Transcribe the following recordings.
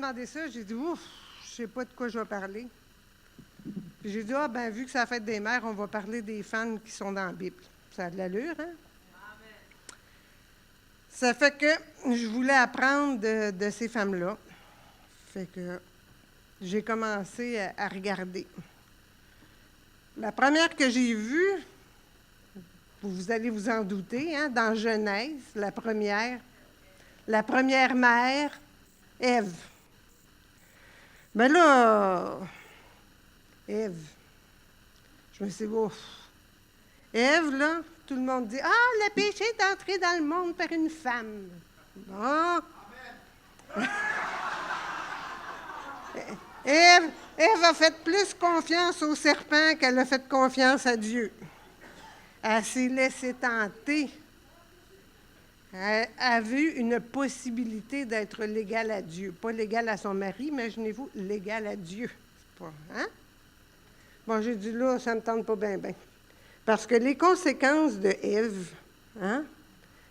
demandé ça, j'ai dit, ouf, je sais pas de quoi je vais parler. Puis j'ai dit, ah, ben, vu que c'est la fête des mères, on va parler des femmes qui sont dans la Bible. Ça a de l'allure, hein? Ça fait que je voulais apprendre de ces femmes-là. Fait que j'ai commencé à regarder. La première que j'ai vue, vous allez vous en douter, hein, dans Genèse, la première mère, Ève. Mais là, Ève, je me suis dit, ouf. Ève, là, tout le monde dit, ah, le péché est entré dans le monde par une femme. Bon. Ève a fait plus confiance au serpent qu'elle a fait confiance à Dieu. Elle s'est laissée tenter. Elle a vu une possibilité d'être l'égale à Dieu. Pas l'égale à son mari, imaginez-vous, l'égale à Dieu. Pas, hein? Bon, j'ai dit là, ça ne me tente pas bien. Parce que les conséquences de Ève, hein,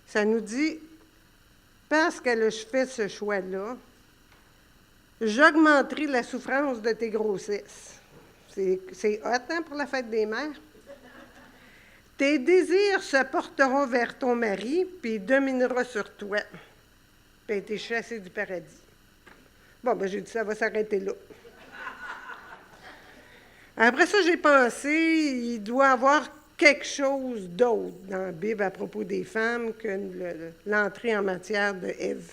ça nous dit, parce qu'elle a fait ce choix-là, j'augmenterai la souffrance de tes grossesses. C'est hot, hein, pour la fête des mères? Tes désirs se porteront vers ton mari, puis il dominera sur toi. Puis elle a été chassée du paradis. Bon, ben j'ai dit, ça va s'arrêter là. Après ça, j'ai pensé, il doit y avoir quelque chose d'autre dans la Bible à propos des femmes que l'entrée en matière de Ève.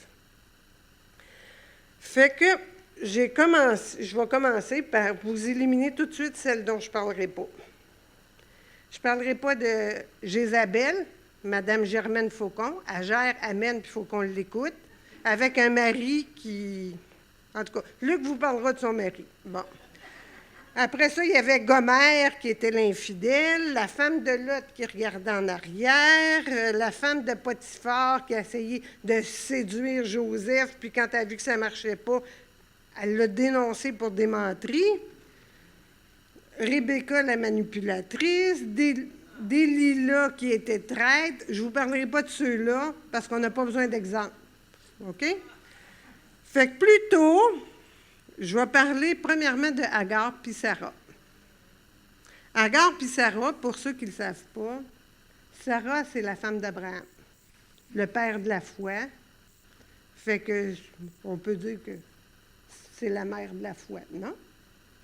Fait que je vais commencer par vous éliminer tout de suite celle dont je ne parlerai pas. Je ne parlerai pas de Jézabel, Madame Germaine Faucon. Elle gère, amène, puis il faut qu'on l'écoute, avec un mari qui... En tout cas, Luc vous parlera de son mari. Bon. Après ça, il y avait Gomère, qui était l'infidèle, la femme de Lot qui regardait en arrière, la femme de Potiphar qui a essayé de séduire Joseph, puis quand elle a vu que ça ne marchait pas, elle l'a dénoncé pour démenterie. Rebecca, la manipulatrice, Délila qui était traître. Je ne vous parlerai pas de ceux-là parce qu'on n'a pas besoin d'exemple. OK? Fait que plutôt, je vais parler premièrement de Agar puis Sarah. Agar puis Sarah, pour ceux qui ne le savent pas, Sarah, c'est la femme d'Abraham, le père de la foi. Fait que on peut dire que c'est la mère de la foi, non?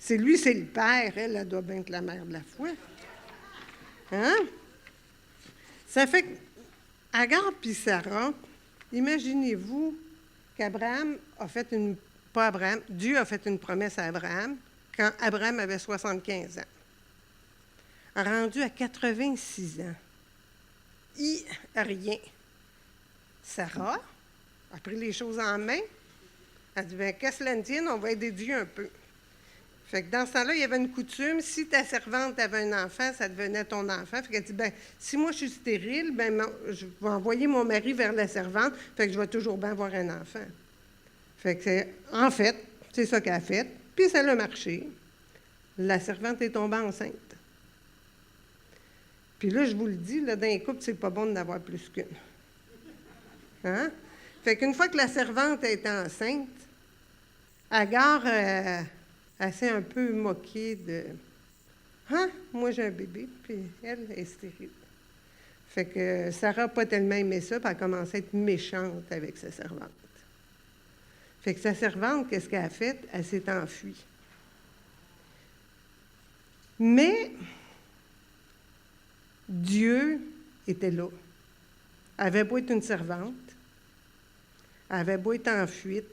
C'est lui, c'est le père, elle doit bien être la mère de la foi. Hein? Ça fait qu'Agar puis Sarah, imaginez-vous qu'Abraham a fait une... Pas Abraham, Dieu a fait une promesse à Abraham quand Abraham avait 75 ans. Rendu à 86 ans, rien. Sarah a pris les choses en main. Elle a dit, bien, qu'à cela ne tienne, on va aider Dieu un peu. Fait que dans ce temps-là, il y avait une coutume, si ta servante avait un enfant, ça devenait ton enfant. Fait qu'elle dit, bien, si moi je suis stérile, ben, je vais envoyer mon mari vers la servante, fait que je vais toujours bien avoir un enfant. Fait que en fait, c'est ça qu'elle a fait, puis ça a marché. La servante est tombée enceinte. Puis là, je vous le dis, là, dans les couples, c'est pas bon d'en avoir plus qu'une. Hein? Fait qu'une fois que la servante est enceinte, Agar... elle s'est un peu moquée de « Hein, moi j'ai un bébé, puis elle est stérile. » Fait que Sarah n'a pas tellement aimé ça, puis elle a commencé à être méchante avec sa servante. Fait que sa servante, qu'est-ce qu'elle a fait? Elle s'est enfuie. Mais Dieu était là. Elle avait beau être une servante, elle avait beau être en fuite,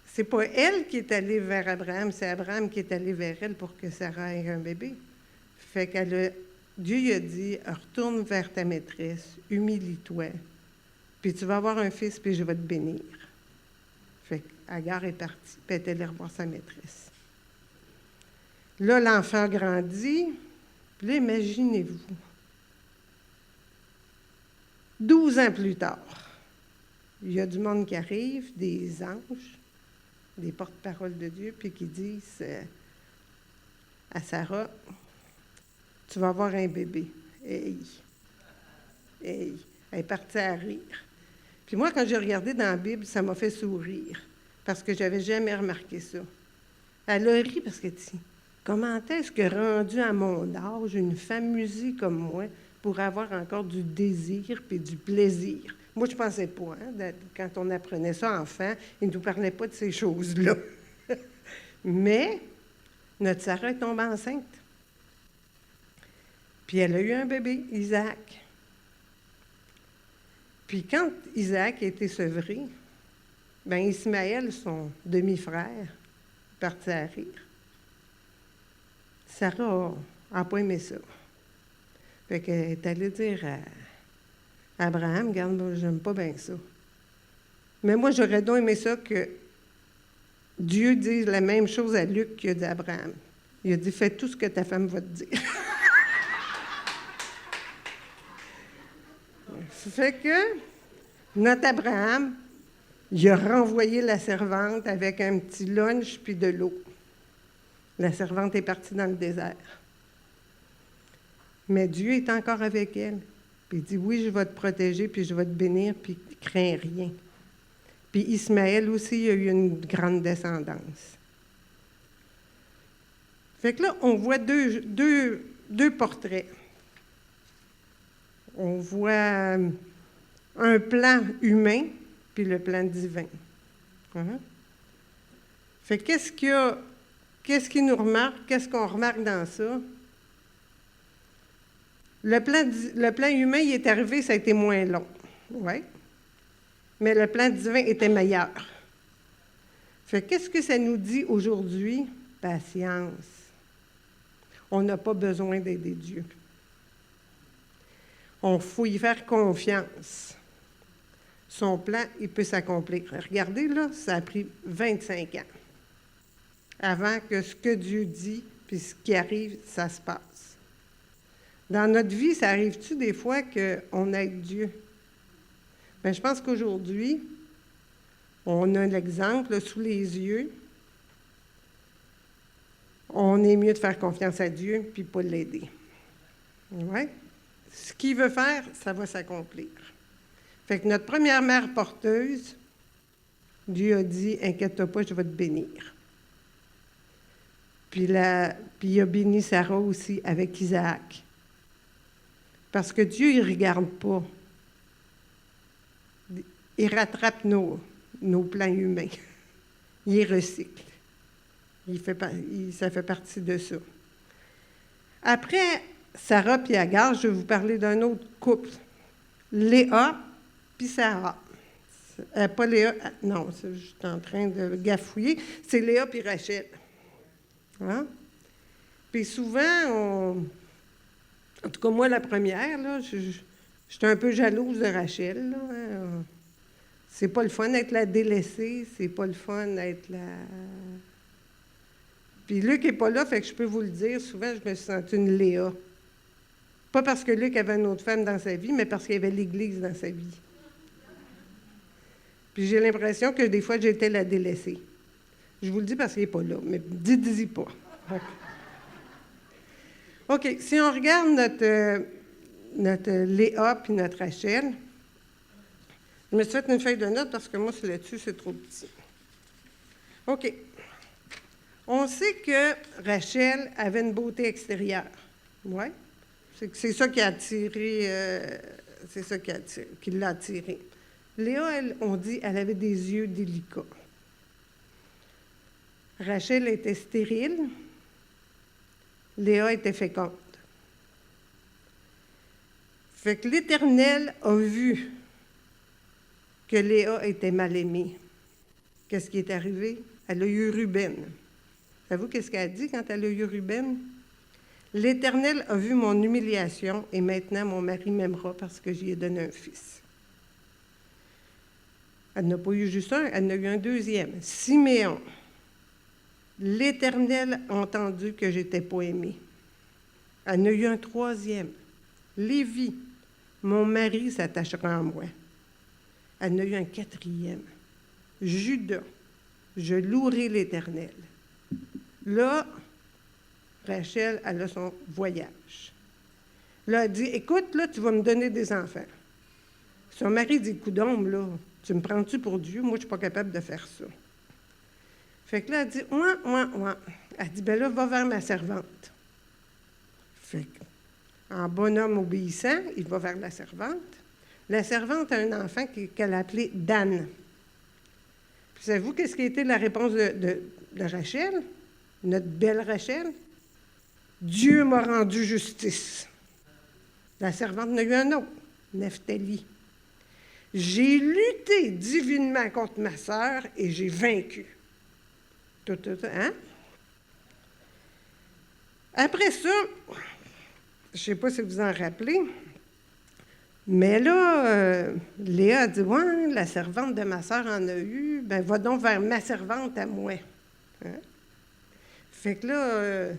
c'est pas elle qui est allée vers Abraham, c'est Abraham qui est allé vers elle pour que Sarah ait un bébé. Fait Dieu lui a dit, retourne vers ta maîtresse, humilie-toi, puis tu vas avoir un fils, puis je vais te bénir. Fait qu'Agar est partie, puis elle est allée revoir sa maîtresse. Là, l'enfant grandit, puis là, imaginez-vous, 12 ans plus tard, il y a du monde qui arrive, des anges, des porte-paroles de Dieu, puis qui disent à Sarah, tu vas avoir un bébé. Hey. Elle est partie à rire. Puis moi, quand j'ai regardé dans la Bible, ça m'a fait sourire. parce que je n'avais jamais remarqué ça. Elle a ri parce qu'elle dit, comment est-ce que rendu à mon âge, une femme musée comme moi pourrait avoir encore du désir puis du plaisir? Moi, je ne pensais pas, hein, quand on apprenait ça enfant, ils ne nous parlaient pas de ces choses-là. Mais notre Sarah est tombée enceinte. Puis elle a eu un bébé, Isaac. Puis quand Isaac a été sevré, bien Ismaël, son demi-frère, parti à rire. Sarah n'a pas aimé ça. Fait qu'elle est allée dire à Abraham, regarde, moi, j'aime pas bien ça. Mais moi, j'aurais donc aimé ça que Dieu dise la même chose à Luc qu'il a dit à Abraham. Il a dit, fais tout ce que ta femme va te dire. Ça fait que notre Abraham, il a renvoyé la servante avec un petit lunch puis de l'eau. La servante est partie dans le désert. Mais Dieu est encore avec elle. Puis il dit, oui, je vais te protéger, puis je vais te bénir, puis crains rien. Puis Ismaël aussi, il a eu une grande descendance. Fait que là, on voit deux portraits. On voit un plan humain, puis le plan divin. Fait que qu'est-ce qui nous remarque? Qu'est-ce qu'on remarque dans ça? Le plan humain, il est arrivé, ça a été moins long. Oui. Mais le plan divin était meilleur. Fait qu'est-ce que ça nous dit aujourd'hui? Patience. On n'a pas besoin d'aider Dieu. On faut y faire confiance. Son plan, il peut s'accomplir. Regardez, là, ça a pris 25 ans avant que ce que Dieu dit, puis ce qui arrive, ça se passe. Dans notre vie, ça arrive-tu des fois qu'on aide Dieu? Bien, je pense qu'aujourd'hui, on a l'exemple sous les yeux. On est mieux de faire confiance à Dieu, puis pas l'aider. Oui? Ce qu'il veut faire, ça va s'accomplir. Fait que notre première mère porteuse, Dieu a dit, inquiète-toi pas, je vais te bénir. Puis il a béni Sarah aussi avec Isaac. Parce que Dieu, il ne regarde pas. Il rattrape nos plans humains. Il les recycle. Ça fait partie de ça. Après Sarah et Agar, je vais vous parler d'un autre couple. Léa puis Sarah. Pas Léa, non, je suis en train de gafouiller. C'est Léa puis Rachel. Hein? Puis souvent, en tout cas moi la première, là, j'étais un peu jalouse de Rachel. Là, hein? C'est pas le fun d'être la délaissée, c'est pas le fun d'être la... Puis Luc n'est pas là, fait que je peux vous le dire, souvent je me suis sentie une Léa. Pas parce que Luc avait une autre femme dans sa vie, mais parce qu'il y avait l'Église dans sa vie. Puis j'ai l'impression que des fois, j'étais la délaissée. Je vous le dis parce qu'il n'est pas là, mais dites-y pas. OK, si on regarde notre Léa puis notre Rachel, je me suis fait une feuille de notes parce que moi, là-dessus, c'est trop petit. OK. On sait que Rachel avait une beauté extérieure. Oui. C'est ça qui a attiré, qui l'a attiré. Léa, on dit, elle avait des yeux délicats. Rachel était stérile. Léa était féconde. Fait que l'Éternel a vu que Léa était mal aimée. Qu'est-ce qui est arrivé? Elle a eu Ruben. Savez-vous qu'est-ce qu'elle a dit quand elle a eu Ruben? L'Éternel a vu mon humiliation et maintenant mon mari m'aimera parce que j'y ai donné un fils. Elle n'a pas eu juste un, elle en a eu un deuxième. Siméon. L'Éternel a entendu que je n'étais pas aimée. Elle en a eu un troisième. Lévi. Mon mari s'attachera à moi. Elle en a eu un quatrième. Judas. Je louerai l'Éternel. Là, Rachel, elle a son voyage. Là, elle dit, écoute, là, tu vas me donner des enfants. Son mari dit, coudonc, là, tu me prends-tu pour Dieu? Moi, je ne suis pas capable de faire ça. Fait que là, elle dit, ouin. Elle dit, ben là, va vers ma servante. Fait que, en bonhomme obéissant, il va vers la servante. La servante a un enfant qu'elle a appelé Dan. Puis savez-vous qu'est-ce qui a été la réponse de Rachel? Notre belle Rachel? Dieu m'a rendu justice. La servante en a eu un autre, Nephtali. J'ai lutté divinement contre ma sœur et j'ai vaincu. Hein? Après ça, je ne sais pas si vous en rappelez, mais là, Léa a dit, ouais, la servante de ma sœur en a eu, ben va donc vers ma servante à moi. Hein? Fait que là,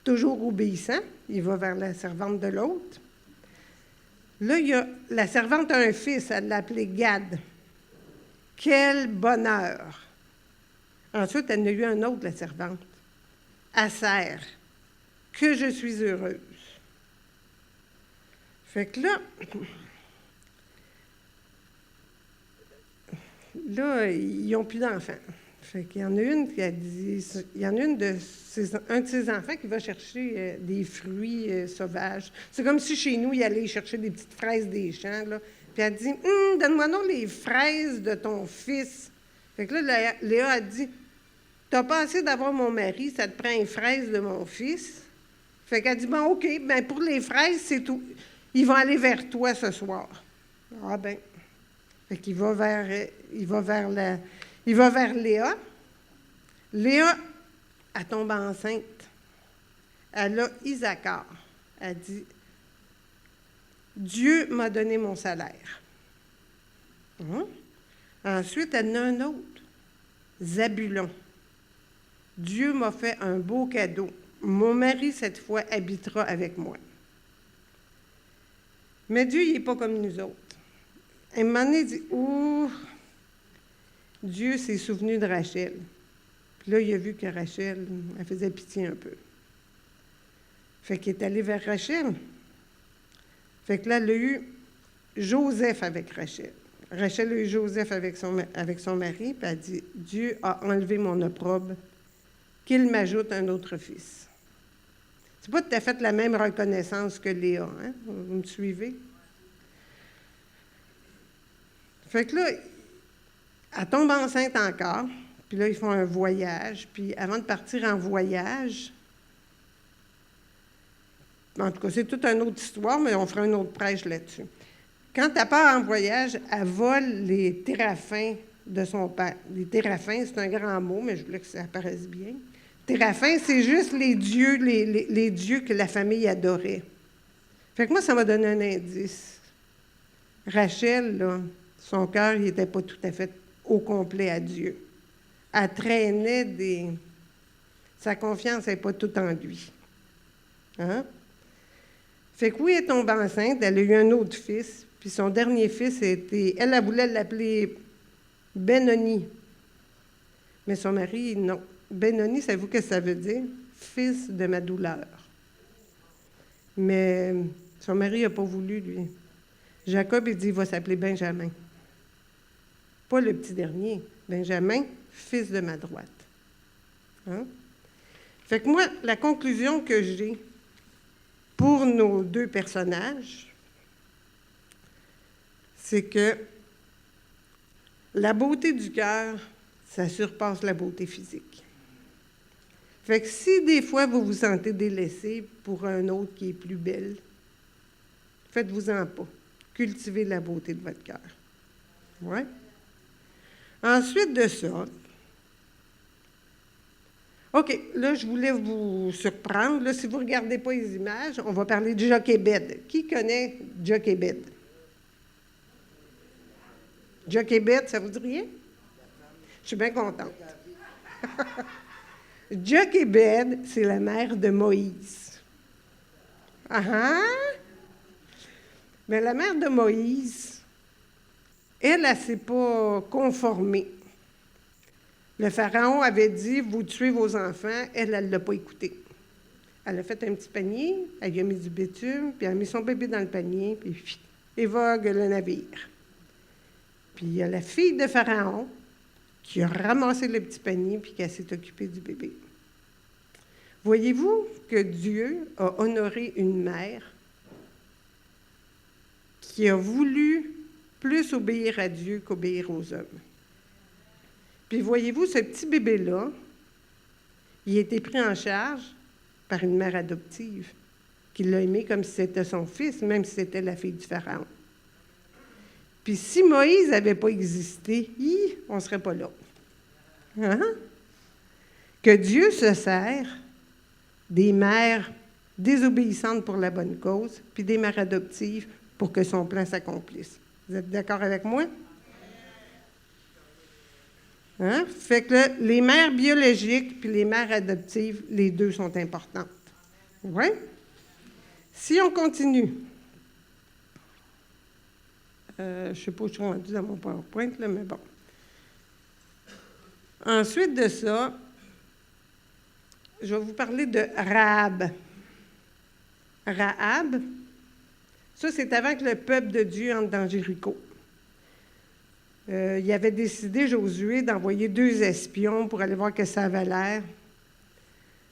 toujours obéissant, il va vers la servante de l'autre. Là, la servante a un fils, elle l'a appelé Gad. Quel bonheur! Ensuite, elle en a eu un autre, la servante. Aser. Que je suis heureuse. Fait que là, ils n'ont plus d'enfants. Fait qu'il y en a une qui a dit, il y en a un de ses enfants qui va chercher des fruits sauvages. C'est comme si chez nous, il allait chercher des petites fraises des champs, là. Puis elle dit, donne-moi donc les fraises de ton fils. Fait que là, Léa a dit, t'as pas assez d'avoir mon mari, ça te prend les fraises de mon fils. Fait qu'elle dit, bon, OK, ben pour les fraises, c'est tout. Ils vont aller vers toi ce soir. Ah ben. Fait qu'il va vers Léa. Léa, elle tombe enceinte. Elle a Isaacar. Elle dit, Dieu m'a donné mon salaire. Ensuite, elle en a un autre. Zabulon. Dieu m'a fait un beau cadeau. Mon mari, cette fois, habitera avec moi. Mais Dieu, il n'est pas comme nous autres. À un moment donné, il dit, Dieu s'est souvenu de Rachel. Puis là, il a vu que Rachel, elle faisait pitié un peu. Fait qu'il est allé vers Rachel. Fait que là, elle a eu Joseph avec Rachel. Rachel a eu Joseph avec son mari, puis elle a dit, Dieu a enlevé mon opprobre, qu'il m'ajoute un autre fils. C'est pas tout à fait la même reconnaissance que Léa, hein? Vous me suivez? Fait que là, elle tombe enceinte encore, puis là, ils font un voyage, puis avant de partir en voyage, en tout cas, c'est toute une autre histoire, mais on fera une autre prêche là-dessus. Quand elle part en voyage, elle vole les téraphins de son père. Les téraphins, c'est un grand mot, mais je voulais que ça apparaisse bien. Téraphins, c'est juste les dieux, les dieux que la famille adorait. Fait que moi, ça m'a donné un indice. Rachel, là, son cœur, il n'était pas tout à fait au complet à Dieu. Elle traînait sa confiance n'est pas toute en lui. Hein? Fait que oui, elle tombe enceinte, elle a eu un autre fils, puis son dernier fils était... Elle voulait l'appeler Benoni. Mais son mari, non. Benoni, savez-vous ce que ça veut dire? Fils de ma douleur. Mais son mari n'a pas voulu, lui. Jacob, il dit, il va s'appeler Benjamin. Pas le petit dernier. Benjamin, fils de ma droite. Hein? Fait que moi, la conclusion que j'ai pour nos deux personnages, c'est que la beauté du cœur, ça surpasse la beauté physique. Fait que si des fois vous vous sentez délaissé pour un autre qui est plus belle, faites-vous-en pas. Cultivez la beauté de votre cœur. Ouais. Ensuite de ça, OK, là, je voulais vous surprendre. Là, si vous ne regardez pas les images, on va parler de Jochébed. Qui connaît Jochébed? Jochébed, ça vous dit rien? Je suis bien contente. Jochébed, c'est la mère de Moïse. Mais la mère de Moïse, elle ne s'est pas conformée. Le pharaon avait dit, vous tuez vos enfants. Elle ne l'a pas écouté. Elle a fait un petit panier, elle y a mis du bitume, puis elle a mis son bébé dans le panier, puis évogue le navire. Puis il y a la fille de pharaon qui a ramassé le petit panier puis qu'elle s'est occupée du bébé. Voyez-vous que Dieu a honoré une mère qui a voulu plus obéir à Dieu qu'obéir aux hommes. Puis voyez-vous, ce petit bébé-là, il a été pris en charge par une mère adoptive qui l'a aimé comme si c'était son fils, même si c'était la fille du Pharaon. Puis si Moïse n'avait pas existé, on ne serait pas là. Hein? Que Dieu se sert des mères désobéissantes pour la bonne cause, puis des mères adoptives pour que son plan s'accomplisse. Vous êtes d'accord avec moi? Hein? Fait que les mères biologiques puis les mères adoptives, les deux sont importantes. Oui? Si on continue, je ne sais pas où je suis rendue dans mon PowerPoint, là, mais bon. Ensuite de ça, je vais vous parler de Rahab. Rahab, ça, c'est avant que le peuple de Dieu entre dans Jéricho. Il avait décidé, Josué, d'envoyer 2 espions pour aller voir ce que ça avait l'air.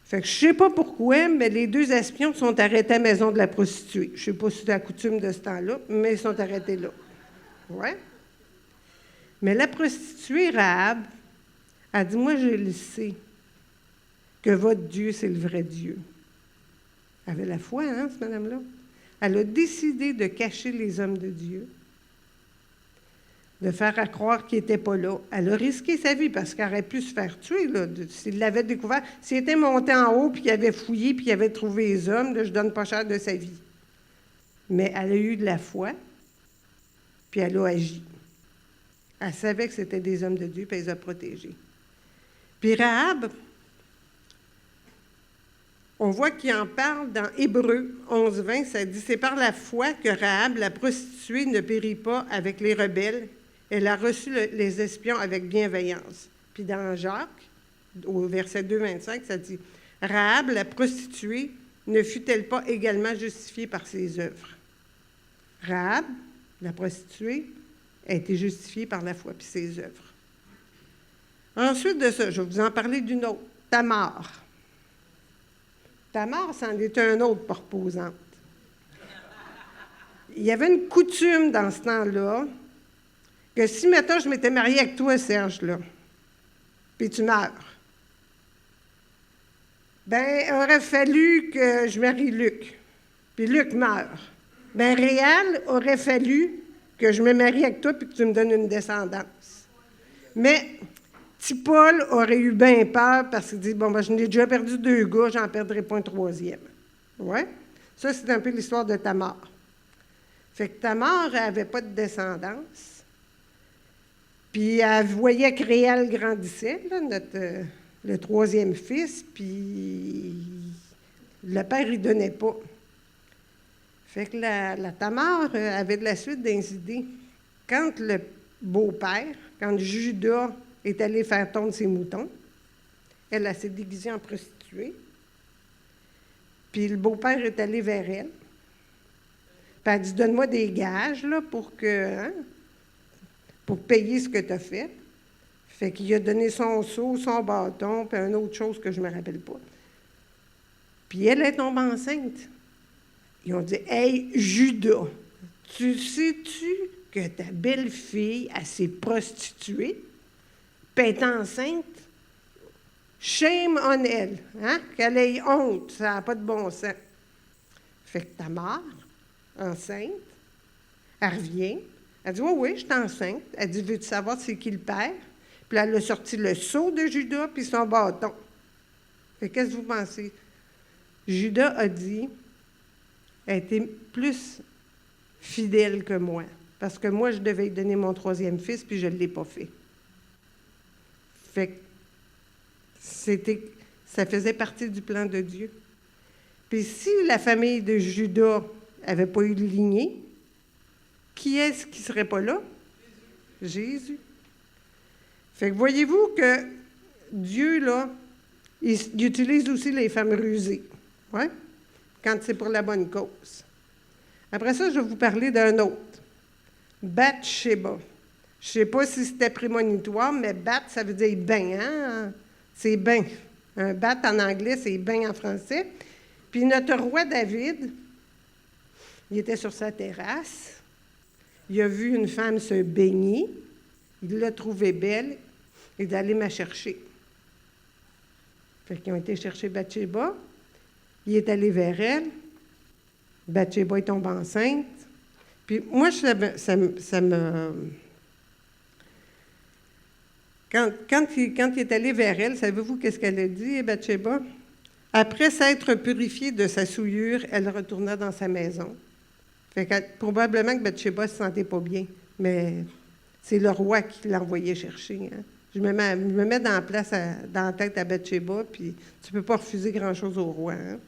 Fait que je ne sais pas pourquoi, mais les 2 espions sont arrêtés à la maison de la prostituée. Je ne sais pas si c'est la coutume de ce temps-là, mais ils sont arrêtés là. Oui. Mais la prostituée, Rahab, a dit, moi, je le sais, que votre Dieu, c'est le vrai Dieu. Elle avait la foi, hein, cette madame-là? Elle a décidé de cacher les hommes de Dieu, de faire à croire qu'il n'était pas là. Elle a risqué sa vie parce qu'elle aurait pu se faire tuer, là, s'il l'avait découvert. S'il était monté en haut, puis qu'il avait fouillé, puis qu'il avait trouvé les hommes, là, je ne donne pas cher de sa vie. Mais elle a eu de la foi, puis elle a agi. Elle savait que c'était des hommes de Dieu, puis elle les a protégés. Puis Rahab, on voit qu'il en parle dans Hébreux 11:20, ça dit « C'est par la foi que Rahab, la prostituée, ne périt pas avec les rebelles. Elle a reçu les espions avec bienveillance. » Puis dans Jacques, au verset 2:25, ça dit « Rahab, la prostituée, ne fut-elle pas également justifiée par ses œuvres? » Rahab, la prostituée, a été justifiée par la foi puis ses œuvres. Ensuite de ça, je vais vous en parler d'une autre, Tamar. Tamar, c'en est un autre pour reposante. Il y avait une coutume dans ce temps-là que si, mettons, je m'étais mariée avec toi, Serge, là, puis tu meurs, ben, il aurait fallu que je marie Luc, puis Luc meurt. Ben, Réal aurait fallu que je me marie avec toi puis que tu me donnes une descendance. Mais petit Paul aurait eu bien peur parce qu'il dit, bon, ben, je n'ai déjà perdu 2 gars, j'en perdrai pas un 3e. Oui? Ça, c'est un peu l'histoire de Tamar. Fait que Tamar n'avait pas de descendance. Puis elle voyait que Réal grandissait, là, le 3e fils, puis le père, il ne donnait pas. Fait que la Tamar avait de la suite des idées. Quand le beau-père, quand Judas est allé faire tondre ses moutons, elle s'est déguisée en prostituée. Puis le beau-père est allé vers elle. Puis elle dit, donne-moi des gages là, pour payer ce que tu as fait. Fait qu'il a donné son seau, son bâton, puis une autre chose que je ne me rappelle pas. Puis elle est tombée enceinte. Ils ont dit, « Hey, Judas, tu sais-tu que ta belle-fille, elle s'est prostituée, puis elle est enceinte? Shame on elle, hein? Qu'elle ait honte, ça n'a pas de bon sens. » Fait que Tamar, enceinte, elle revient, elle dit, « Oui, je suis enceinte. » Elle dit, « Veux-tu savoir c'est qui le père? » Puis elle a sorti le seau de Judas puis son bâton. Fait qu'est-ce que vous pensez? Judas a dit, elle était plus fidèle que moi, parce que moi, je devais lui donner mon 3e fils, puis je ne l'ai pas fait. Fait que ça faisait partie du plan de Dieu. Puis si la famille de Judas n'avait pas eu de lignée, qui est-ce qui ne serait pas là? Jésus. Fait que voyez-vous que Dieu, là, il utilise aussi les femmes rusées. Ouais? Quand c'est pour la bonne cause. Après ça, je vais vous parler d'un autre. Bathsheba. Je ne sais pas si c'était prémonitoire, mais bat, ça veut dire bain, hein? C'est bain. Un bat en anglais, c'est bain en français. Puis notre roi David, il était sur sa terrasse. Il a vu une femme se baigner. Il l'a trouvée belle. Il est allé me chercher. Fait qu'ils ont été chercher Bathsheba. Il est allé vers elle. Bathsheba est tombée enceinte. Puis moi, ça me... Quand il est allé vers elle, savez-vous qu'est-ce qu'elle a dit, Bathsheba? Après s'être purifiée de sa souillure, elle retourna dans sa maison. Fait que, probablement que Bathsheba ne se sentait pas bien, mais c'est le roi qui l'a envoyé chercher. Hein. Je me mets dans la tête à Bathsheba, puis tu ne peux pas refuser grand-chose au roi. Hein.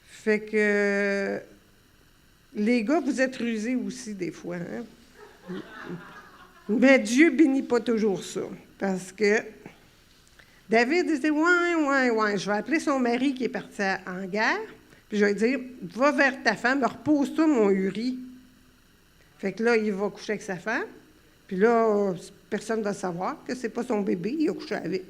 Fait que les gars, vous êtes rusés aussi des fois. Hein? Mais Dieu bénit pas toujours ça, parce que David disait, ouais, je vais appeler son mari qui est parti en guerre, puis je vais lui dire, va vers ta femme, repose-toi mon Uri. Fait que là, il va coucher avec sa femme, puis là, personne ne va savoir que c'est pas son bébé, il a couché avec.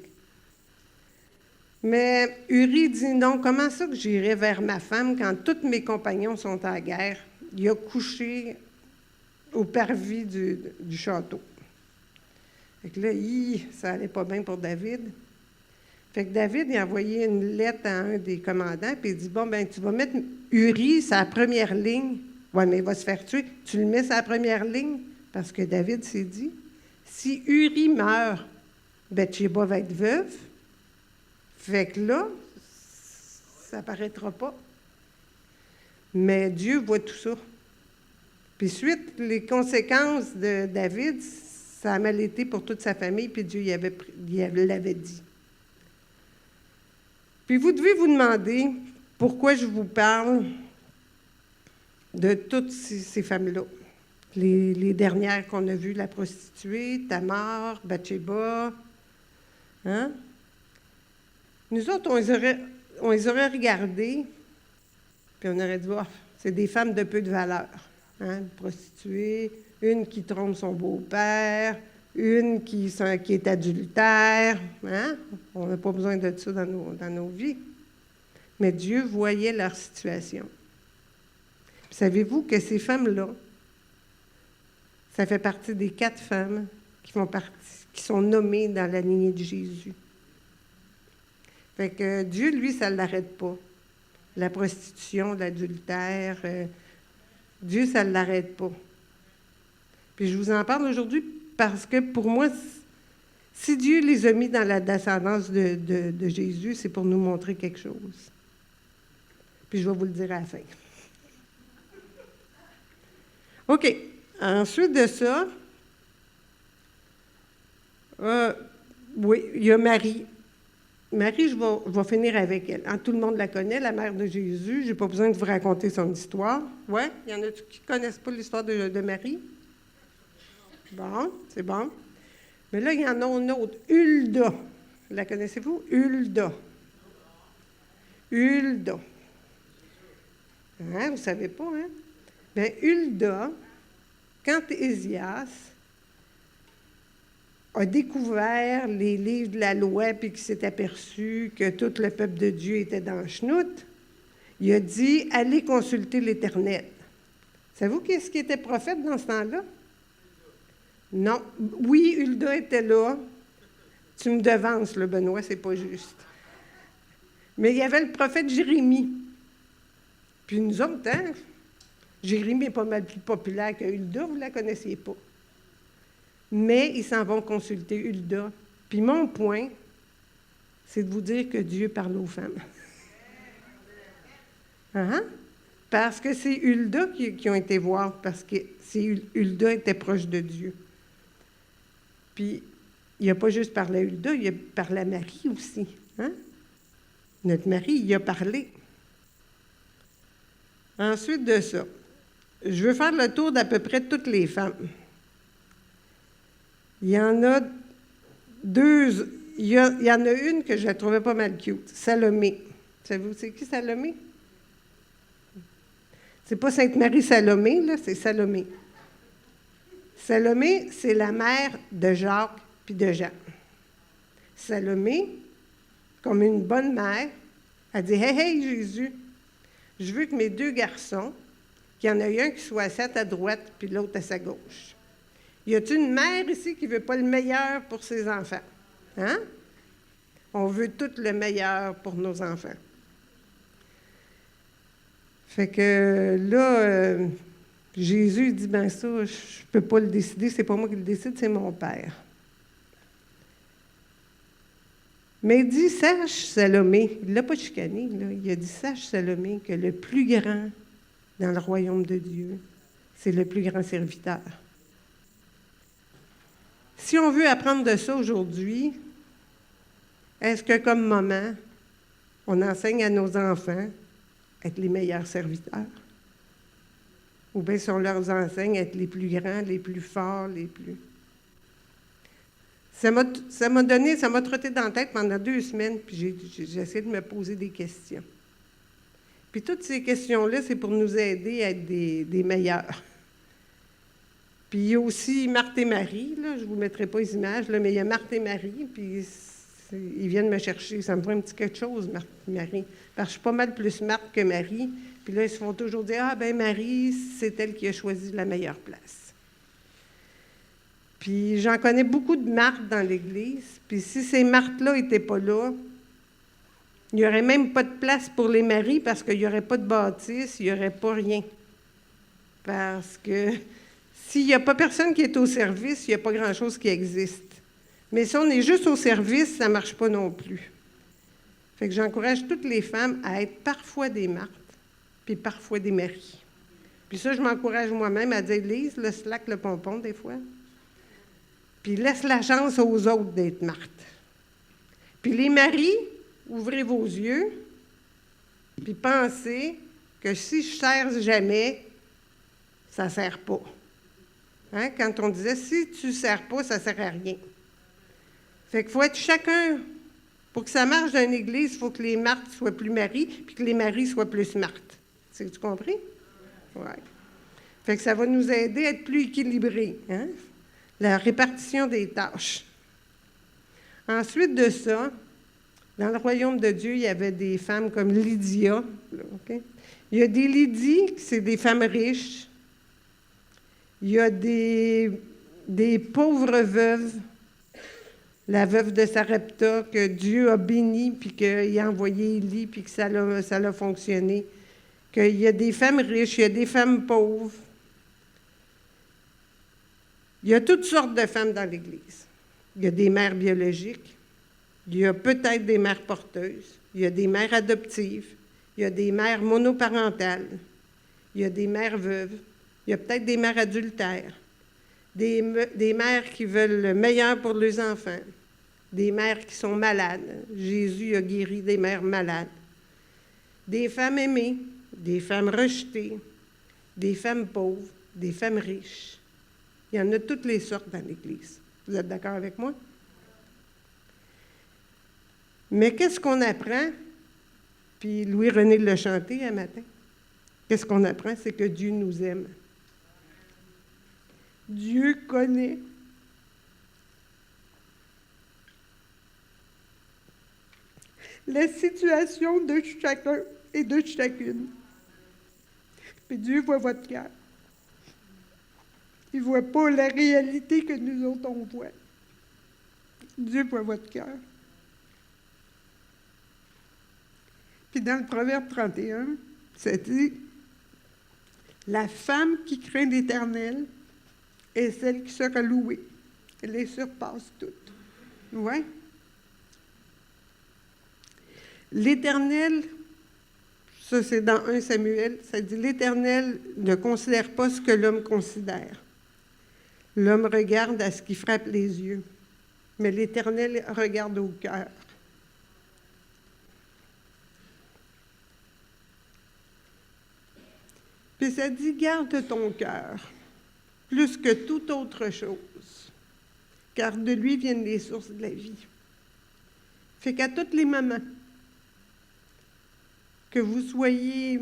Mais Uri dit, non, comment ça que j'irai vers ma femme quand tous mes compagnons sont en guerre? Il a couché au parvis du château. Fait que là, ça allait pas bien pour David. Fait que David, il a envoyé une lettre à un des commandants, puis il dit, bon, ben tu vas mettre Uri sur la première ligne. Oui, mais il va se faire tuer. Tu le mets sur la première ligne, parce que David s'est dit, si Uri meurt, Bathsheba va être veuve. Fait que là, ça n'apparaîtra pas. Mais Dieu voit tout ça. Puis suite, les conséquences de David, ça a mal été pour toute sa famille, puis Dieu l'avait dit. Puis vous devez vous demander pourquoi je vous parle de toutes ces femmes-là. Les dernières qu'on a vues, la prostituée, Tamar, Bathsheba. Hein? Nous autres, on les aurait regardées, puis on aurait dit, oh, c'est des femmes de peu de valeur. Hein? Une prostituée, une qui trompe son beau-père, une qui est adultère. Hein? On n'a pas besoin de ça dans nos vies. Mais Dieu voyait leur situation. Puis savez-vous que ces femmes-là, ça fait partie des 4 femmes qui sont nommées dans la lignée de Jésus. Fait que Dieu, lui, ça ne l'arrête pas. La prostitution, l'adultère, Dieu, ça ne l'arrête pas. Puis je vous en parle aujourd'hui parce que pour moi, si Dieu les a mis dans la descendance de Jésus, c'est pour nous montrer quelque chose. Puis je vais vous le dire à la fin. OK. Ensuite de ça, oui, il y a Marie. Marie, je vais finir avec elle. Hein, tout le monde la connaît, la mère de Jésus. Je n'ai pas besoin de vous raconter son histoire. Oui? Il y en a qui ne connaissent pas l'histoire de Marie? Bon, c'est bon. Mais là, il y en a une autre, Hulda. La connaissez-vous? Hulda. Hulda. Hein, vous ne savez pas, hein? Bien, Hulda, quand Ésias a découvert les livres de la loi puis qu'il s'est aperçu que tout le peuple de Dieu était dans le chenoute, il a dit « Allez consulter l'Éternel ». Savez-vous qu'est-ce qui était prophète dans ce temps-là? Non. Oui, Hulda était là. Tu me devances, là, Benoît, c'est pas juste. Mais il y avait le prophète Jérémie. Puis nous autres, hein? Jérémie est pas mal plus populaire que Hulda, vous ne la connaissiez pas. Mais ils s'en vont consulter Hulda. Puis mon point, c'est de vous dire que Dieu parle aux femmes. Hein? Parce que c'est Hulda qui ont été voir, parce que Hulda était proche de Dieu. Puis, il n'a pas juste parlé à Hulda, il a parlé à Marie aussi. Hein? Notre Marie, il a parlé. Ensuite de ça, je veux faire le tour d'à peu près toutes les femmes. Il y en a 2, il y en a une que je la trouvais pas mal cute, Salomé. Savez-vous c'est qui Salomé? C'est pas Sainte Marie Salomé, là, c'est Salomé. Salomé, c'est la mère de Jacques puis de Jean. Salomé, comme une bonne mère, a dit « Hey, hey, Jésus, je veux que mes 2 garçons, qu'il y en ait un qui soit assis à ta droite puis l'autre à sa gauche. Y a-t-il une mère ici qui ne veut pas le meilleur pour ses enfants? Hein? On veut tout le meilleur pour nos enfants. » Fait que là, Jésus dit « Ben ça, je ne peux pas le décider, c'est pas moi qui le décide, c'est mon Père. » Mais il dit, sache, Salomé, il ne l'a pas chicané, là, il a dit, sache, Salomé, que le plus grand dans le royaume de Dieu, c'est le plus grand serviteur. Si on veut apprendre de ça aujourd'hui, est-ce que comme maman, on enseigne à nos enfants à être les meilleurs serviteurs? Ou bien si on leur enseigne à être les plus grands, les plus forts, les plus... Ça m'a trotté dans la tête pendant 2 semaines, puis j'ai essayé de me poser des questions. Puis toutes ces questions-là, c'est pour nous aider à être des meilleurs. Puis il y a aussi Marthe et Marie, là, je ne vous mettrai pas les images, là, mais il y a Marthe et Marie, puis ils viennent me chercher. Ça me fait un petit quelque chose, Marthe et Marie. Parce que je suis pas mal plus Marthe que Marie. Puis là, ils se font toujours dire « Ah, ben Marie, c'est elle qui a choisi la meilleure place. » Puis j'en connais beaucoup de Marthe dans l'Église. Puis si ces Marthes-là n'étaient pas là, il n'y aurait même pas de place pour les maris parce qu'il n'y aurait pas de bâtisse, il n'y aurait pas rien. Parce que s'il n'y a pas personne qui est au service, il n'y a pas grand-chose qui existe. Mais si on est juste au service, ça ne marche pas non plus. Fait que j'encourage toutes les femmes à être parfois des Marthes, puis parfois des Maries. Puis ça, je m'encourage moi-même à dire, Lise, le slack, le pompon, des fois. Puis laisse la chance aux autres d'être Marthe. Puis les maris, ouvrez vos yeux, puis pensez que si je ne sers jamais, ça ne sert pas. Hein? Quand on disait, si tu ne sers pas, ça ne sert à rien. Fait qu'il faut être chacun, pour que ça marche dans une église, il faut que les Marthes soient plus Marie, puis que les maris soient plus Marthe. Tu compris? Oui. Fait que ça va nous aider à être plus équilibrés, hein? La répartition des tâches. Ensuite de ça, dans le royaume de Dieu, il y avait des femmes comme Lydia. Là, okay? Il y a des Lydies, c'est des femmes riches. Il y a des pauvres veuves. La veuve de Sarepta, que Dieu a bénie, puis qu'il a envoyé Élie, puis que ça a fonctionné. Qu'il y a des femmes riches, il y a des femmes pauvres. Il y a toutes sortes de femmes dans l'Église. Il y a des mères biologiques, il y a peut-être des mères porteuses, il y a des mères adoptives, il y a des mères monoparentales, il y a des mères veuves, il y a peut-être des mères adultères, des mères qui veulent le meilleur pour leurs enfants, des mères qui sont malades. Jésus a guéri des mères malades. Des femmes aimées, des femmes rejetées, des femmes pauvres, des femmes riches. Il y en a toutes les sortes dans l'Église. Vous êtes d'accord avec moi? Mais qu'est-ce qu'on apprend? Puis Louis-René l'a chanté un matin. Qu'est-ce qu'on apprend? C'est que Dieu nous aime. Dieu connaît. La situation de chacun et de chacune. Puis Dieu voit votre cœur. Il ne voit pas la réalité que nous autres, on voit. Dieu voit votre cœur. Puis dans le Proverbe 31, ça dit « La femme qui craint l'Éternel est celle qui sera louée. Elle les surpasse toutes. » Oui. L'Éternel, ça c'est dans 1 Samuel, ça dit « L'Éternel ne considère pas ce que l'homme considère. L'homme regarde à ce qui frappe les yeux, mais l'Éternel regarde au cœur. » Puis ça dit, garde ton cœur, plus que toute autre chose, car de lui viennent les sources de la vie. Fait qu'à toutes les mamans, que vous soyez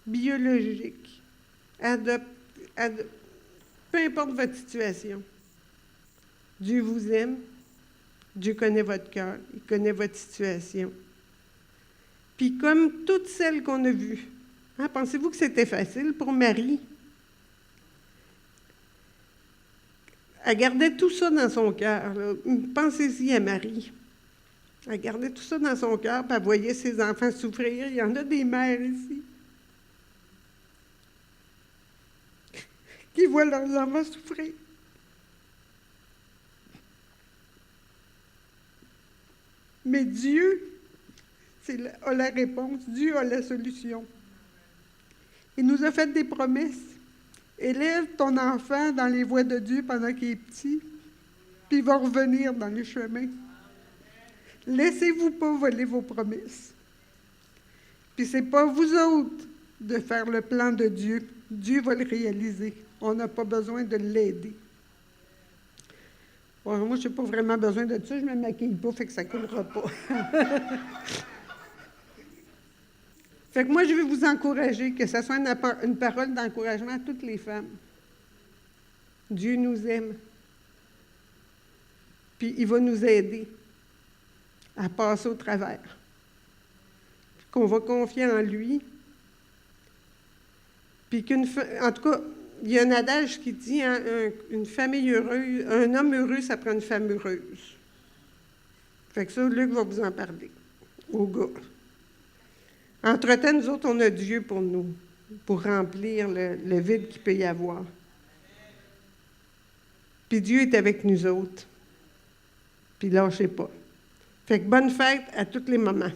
biologiques, Peu importe votre situation. Dieu vous aime. Dieu connaît votre cœur. Il connaît votre situation. Puis comme toutes celles qu'on a vues, hein, pensez-vous que c'était facile pour Marie? Elle gardait tout ça dans son cœur. Pensez-y à Marie. Elle gardait tout ça dans son cœur, puis elle voyait ses enfants souffrir. Il y en a des mères ici qui voient leurs enfants souffrir. Mais Dieu a la réponse. Dieu a la solution. Il nous a fait des promesses. Élève ton enfant dans les voies de Dieu pendant qu'il est petit, puis il va revenir dans les chemins. Laissez-vous pas voler vos promesses. Puis c'est pas vous autres de faire le plan de Dieu. Dieu va le réaliser. On n'a pas besoin de l'aider. Bon, moi, je n'ai pas vraiment besoin de ça. Je ne me maquille pas, fait que ça ne coulera pas. Fait que moi, je veux vous encourager, que ce soit une parole d'encouragement à toutes les femmes. Dieu nous aime. Puis il va nous aider à passer au travers. Qu'on va confier en lui. Puis en tout cas, il y a un adage qui dit, hein, une famille heureuse, un homme heureux, ça prend une femme heureuse. Fait que ça, Luc va vous en parler, aux gars. Entre-temps, nous autres, on a Dieu pour nous, pour remplir le vide qu'il peut y avoir. Puis Dieu est avec nous autres. Puis lâchez pas. Fait que bonne fête à tous les mamans.